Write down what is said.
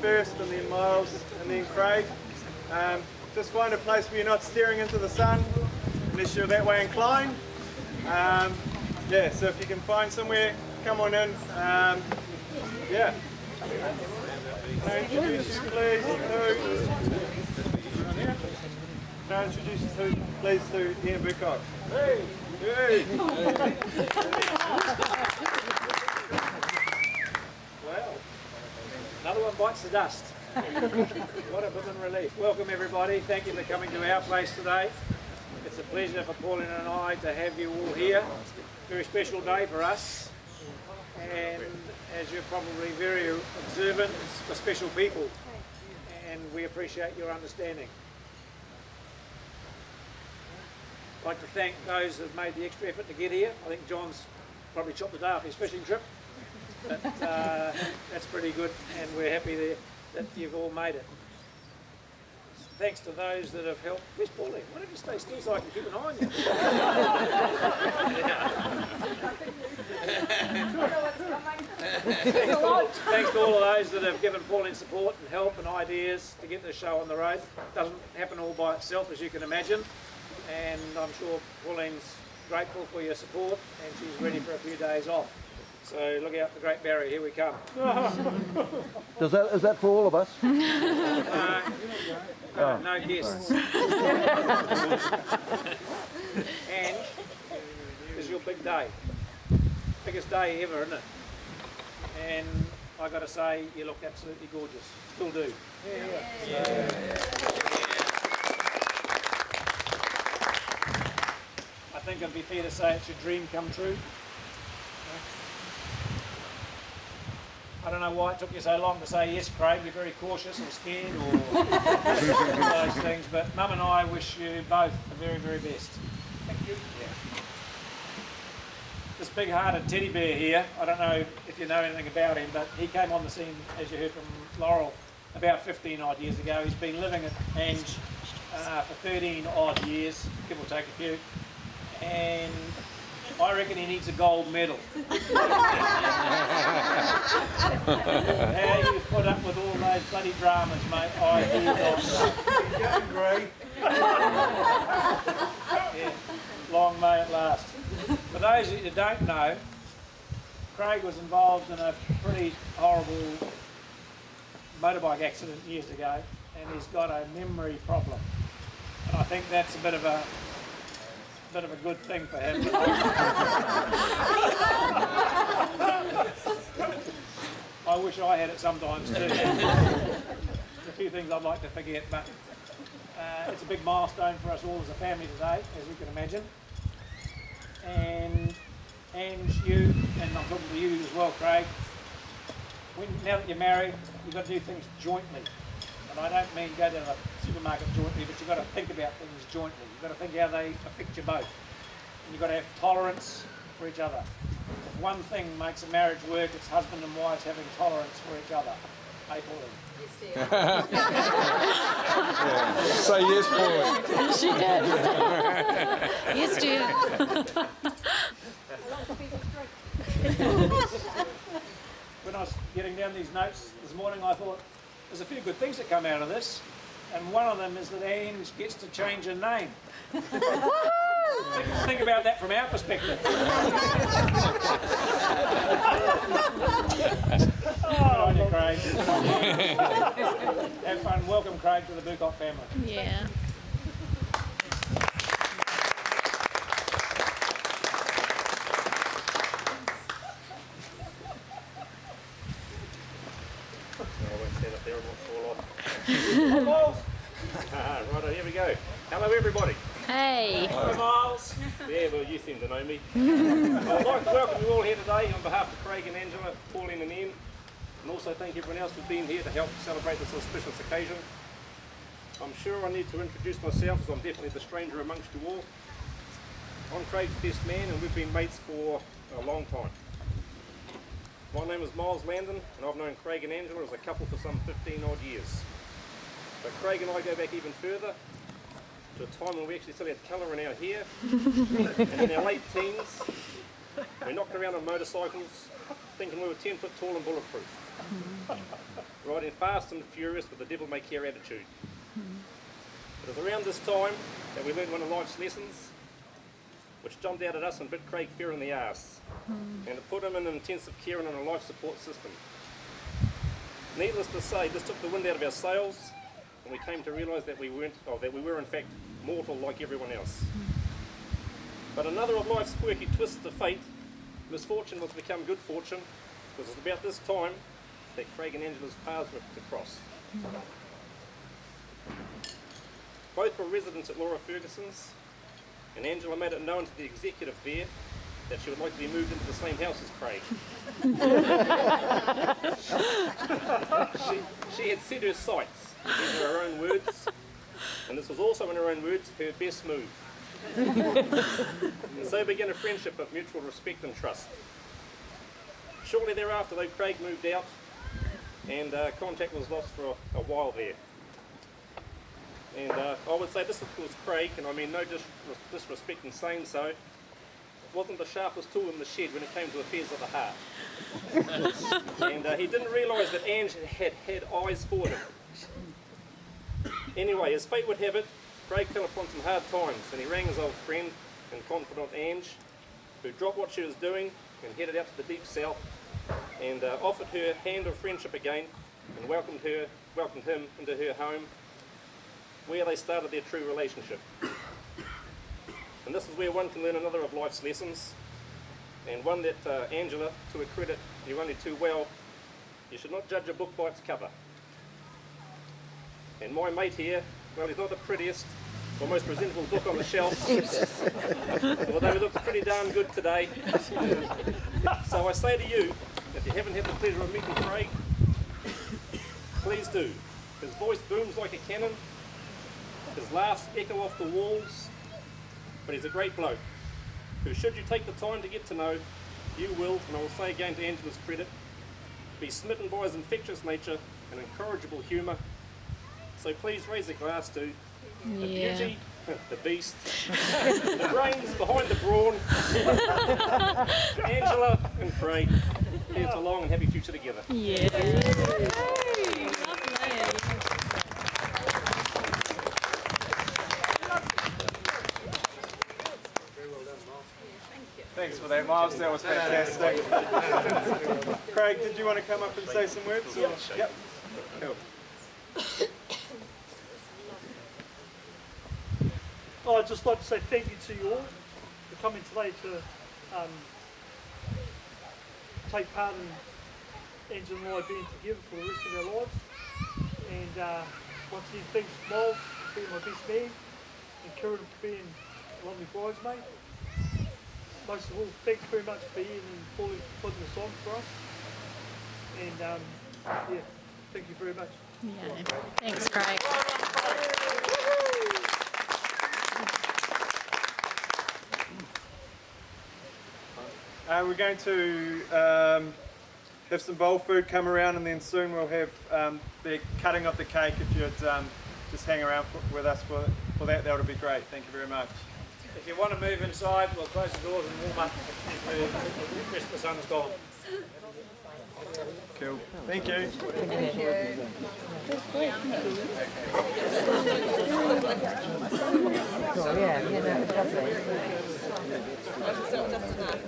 first, and then Miles, and then Craig. Just find a place where you're not staring into the sun, unless you're that way inclined. Yeah, so if you can find somewhere, come on in. Yeah. Can I introduce you, please, Can I introduce you, please, to Ian Burkock? Hey! Hey! Well, another one bites the dust. What a bit of relief. Welcome everybody. Thank you for coming to our place today. It's a pleasure for Pauline and I to have you all here. Very special day for us. And as you're probably very observant, it's for special people. And we appreciate your understanding. I'd like to thank those that have made the extra effort to get here. I think John's probably chopped the day off his fishing trip. But that's pretty good, and we're happy that you've all made it. Thanks to those that have helped. Where's Pauline? Why don't you stay still so I can keep an eye on you? Thanks to all of those that have given Pauline support and help and ideas to get this show on the road. It doesn't happen all by itself, as you can imagine, and I'm sure Pauline's grateful for your support, and she's ready for a few days off. So look out, the Great Barrier, here we come. Is that for all of us? No guests. And this is your big day. Biggest day ever, isn't it? And I got to say, you look absolutely gorgeous. Still do. Yeah. I think it'd be fair to say it's your dream come true. I don't know why it took you so long to say yes, Craig. You're very cautious or scared or those things. But Mum and I wish you both the very, very best. Thank you. Yeah. This big-hearted teddy bear here, I don't know if you know anything about him, but he came on the scene, as you heard from Laurel, about 15 odd years ago. He's been living at Ange for 13 odd years, give or take a few. And I reckon he needs a gold medal. How you've put up with all those bloody dramas, mate, I do not. Great. Yeah, long may it last. For those of you that don't know, Craig was involved in a pretty horrible motorbike accident years ago, and he's got a memory problem. And I think that's a bit of a good thing for him. I wish I had it sometimes too. There's a few things I'd like to forget, but it's a big milestone for us all as a family today, as you can imagine. And you, and I'm talking to you as well, Craig, now that you're married, you've got to do things jointly. And I don't mean go to the supermarket jointly, but you've got to think about things jointly. You've got to think how they affect you both. And you've got to have tolerance for each other. If one thing makes a marriage work, it's husband and wives having tolerance for each other. Hey, Pauline. Say yes, Pauline. She did. Yes, dear. When I was getting down these notes this morning, I thought, there's a few good things that come out of this, and one of them is that Ange gets to change her name. Think about that from our perspective. Good on you, Craig. Have fun. Welcome, Craig, to the Burkock family. Yeah. Righto, here we go. Hello everybody. Hey. Hi, Miles. Yeah, well you seem to know me. I'd like to welcome you all here today on behalf of Craig and Angela, Pauline and Ian, and also thank everyone else for being here to help celebrate this auspicious occasion. I'm sure I need to introduce myself as I'm definitely the stranger amongst you all. I'm Craig's best man and we've been mates for a long time. My name is Miles Landon and I've known Craig and Angela as a couple for some 15 odd years. But Craig and I go back even further, to a time when we actually still had colour in our hair, and in our late teens, we knocked around on motorcycles, thinking we were 10 foot tall and bulletproof. riding fast and furious with a devil-may-care attitude. It was around this time that we learned one of life's lessons, which jumped out at us and bit Craig fair in the arse, and it put him in intensive care and on a life support system. Needless to say, this took the wind out of our sails, and we came to realise that we were in fact mortal like everyone else. But another of life's quirky twists of fate, misfortune was to become good fortune, because it was about this time that Craig and Angela's paths were to cross. Both were residents at Laura Ferguson's, and Angela made it known to the executive there that she would like to be moved into the same house as Craig. she had set her sights, these are her own words, and this was also in her own words, her best move. And so began a friendship of mutual respect and trust. Shortly thereafter, though, Craig moved out, and contact was lost for a while there. And I would say this was Craig, and I mean no disrespect in saying so, wasn't the sharpest tool in the shed when it came to affairs of the heart. And he didn't realise that Ange had eyes for him. Anyway, as fate would have it, Craig fell upon some hard times, and he rang his old friend and confidant Ange, who dropped what she was doing and headed out to the deep south, and offered her hand of friendship again, and welcomed him into her home, where they started their true relationship. And this is where one can learn another of life's lessons, and one that Angela, to her credit, knew only too well. You should not judge a book by its cover. And my mate here, well, he's not the prettiest or most presentable book on the shelf, although he looks pretty darn good today. So I say to you, if you haven't had the pleasure of meeting Craig, please do. His voice booms like a cannon, his laughs echo off the walls, but he's a great bloke who, should you take the time to get to know, you will, and I will say again to Angela's credit, be smitten by his infectious nature and incorrigible humour. So please raise a glass to the beauty, the beast, the brains behind the brawn, Angela and Craig. Here's a long and happy future together. Yeah. Lovely. Thanks for that, Miles. That was fantastic. Craig, did you want to come up and say some words? Or? Yep. Cool. I'd just like to say thank you to you all for coming today to take part in Angela and I being together for the rest of our lives. And once again, thanks Miles for being my best man, and Kieran for being a lovely bridesmaid. Most of all, thanks very much for Ian and putting the song for us. And yeah, thank you very much. Yeah. Thanks, Craig. We're going to have some bowl food come around, and then soon we'll have the cutting of the cake. If you'd just hang around with us for that, that would be great. Thank you very much. If you want to move inside, we'll close the doors and warm up. The rest of the sun's gone. Cool. Thank you. Oh, yeah, no, it's lovely.